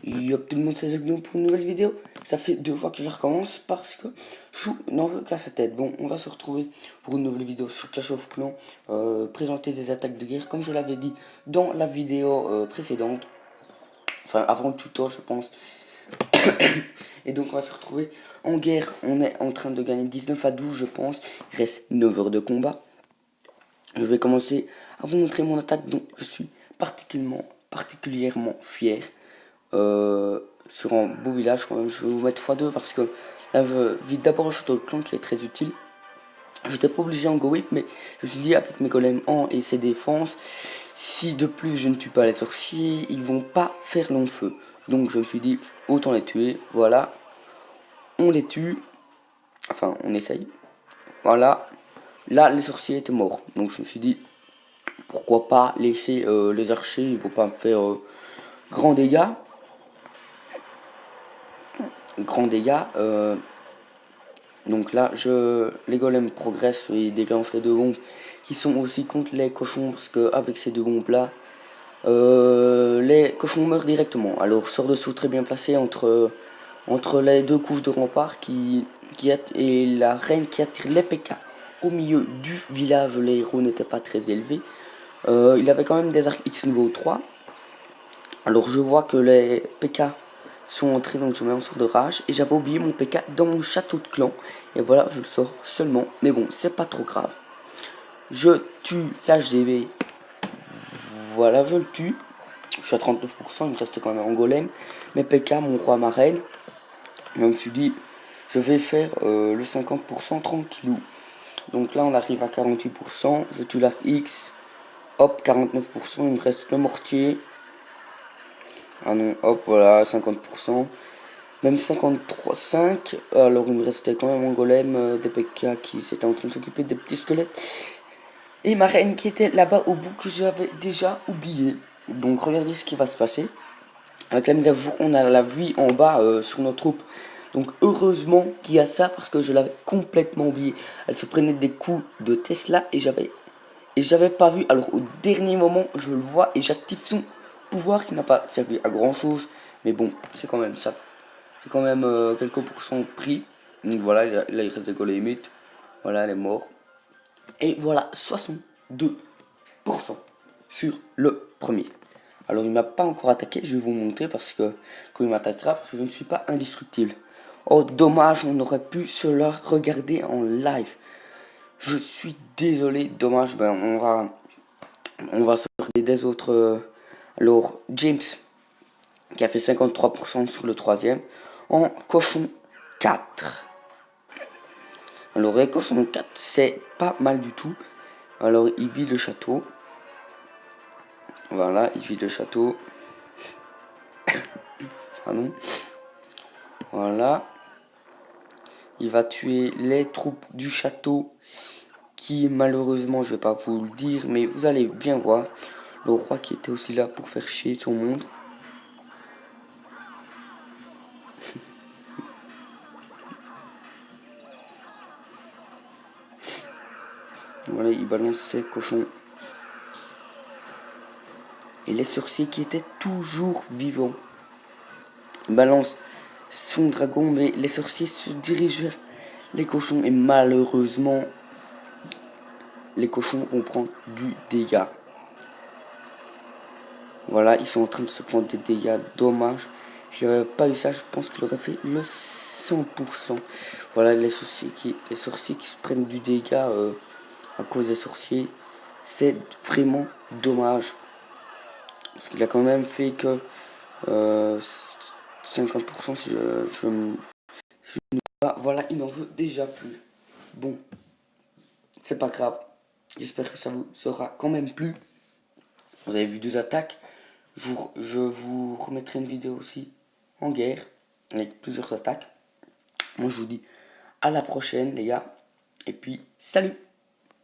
Yo tout le monde, c'est Zogno pour une nouvelle vidéo. Ça fait 2 fois que je recommence parce que je n'en veux qu'à sa tête. Bon, on va se retrouver pour une nouvelle vidéo sur Clash of Clans, présenter des attaques de guerre comme je l'avais dit dans la vidéo précédente. Enfin, avant le tuto, je pense. Et donc, on va se retrouver en guerre. On est en train de gagner 19 à 12, je pense. Il reste 9 heures de combat. Je vais commencer à vous montrer mon attaque dont je suis particulièrement fier. Sur un beau village quand même. Je vais vous mettre x2 parce que là je vis d'abord au château de clan qui est très utile. J'étais pas obligé en go whip, mais je me suis dit avec mes golems en et ses défenses, si de plus je ne tue pas les sorciers, ils vont pas faire long feu. Donc je me suis dit autant les tuer. Voilà, on les tue, enfin on essaye. Voilà, là les sorciers étaient morts, donc je me suis dit pourquoi pas laisser les archers, ils vont pas me faire grands dégâts. Donc là, les golems progressent et déclenchent les 2 bombes qui sont aussi contre les cochons parce que avec ces 2 bombes là, les cochons meurent directement. Alors sort de saut très bien placé entre les 2 couches de rempart et la reine qui attire les PK au milieu du village. Les héros n'étaient pas très élevés. Il avait quand même des arcs X niveau 3. Alors je vois que les PK sont entrés, donc je mets un sort de rage. Et j'avais oublié mon PK dans mon château de clan. Et voilà, je le sors seulement. Mais bon, c'est pas trop grave. Je tue l'HDV. Voilà, je le tue. Je suis à 39%, il me reste quand même un golem. Mes PK, mon roi, ma reine. Donc je dis, je vais faire le 50% tranquillou. Donc là, on arrive à 48%. Je tue l'arc X. Hop, 49%. Il me reste le mortier. Ah non, hop, voilà, 50%. Même 53,5. Alors il me restait quand même un golem des PK qui s'était en train de s'occuper des petits squelettes. Et ma reine qui était là-bas au bout que j'avais déjà oublié. Donc regardez ce qui va se passer. Avec la mise à jour, on a la vie en bas sur notre troupe. Donc heureusement qu'il y a ça parce que je l'avais complètement oublié. Elle se prenait des coups de Tesla et j'avais pas vu. Alors au dernier moment, je le vois et j'active son pouvoir qui n'a pas servi à grand chose. Mais bon, c'est quand même ça. C'est quand même quelques pourcents de prix. Donc voilà, là il reste des golems. Voilà, elle est morte. Et voilà, 62% sur le premier. Alors il m'a pas encore attaqué, je vais vous montrer parce que quand il m'attaquera, parce que je ne suis pas indestructible. Oh dommage, on aurait pu cela regarder en live. Je suis désolé, dommage. Ben on va sortir des autres. Alors James qui a fait 53% sur le troisième en cochon 4. Alors les cochons 4 c'est pas mal du tout. Alors il vide le château. Voilà, il vide le château. Pardon. Voilà. Il va tuer les troupes du château qui malheureusement je vais pas vous le dire mais vous allez bien voir. Le roi qui était aussi là pour faire chier tout le monde. Voilà, il balance ses cochons. Et les sorciers qui étaient toujours vivants. Il balance son dragon, mais les sorciers se dirigent vers les cochons. Et malheureusement, les cochons vont prendre du dégât. Voilà, ils sont en train de se prendre des dégâts. Dommage. S'il n'y avait pas eu ça, je pense qu'il aurait fait le 100%. Voilà, les sorciers qui se prennent du dégât à cause des sorciers. C'est vraiment dommage. Parce qu'il a quand même fait que 50% si je ne pas. Voilà, il n'en veut déjà plus. Bon, c'est pas grave. J'espère que ça vous sera quand même plu. Vous avez vu 2 attaques. Je vous remettrai une vidéo aussi en guerre avec plusieurs attaques. Moi je vous dis à la prochaine les gars. Et puis salut.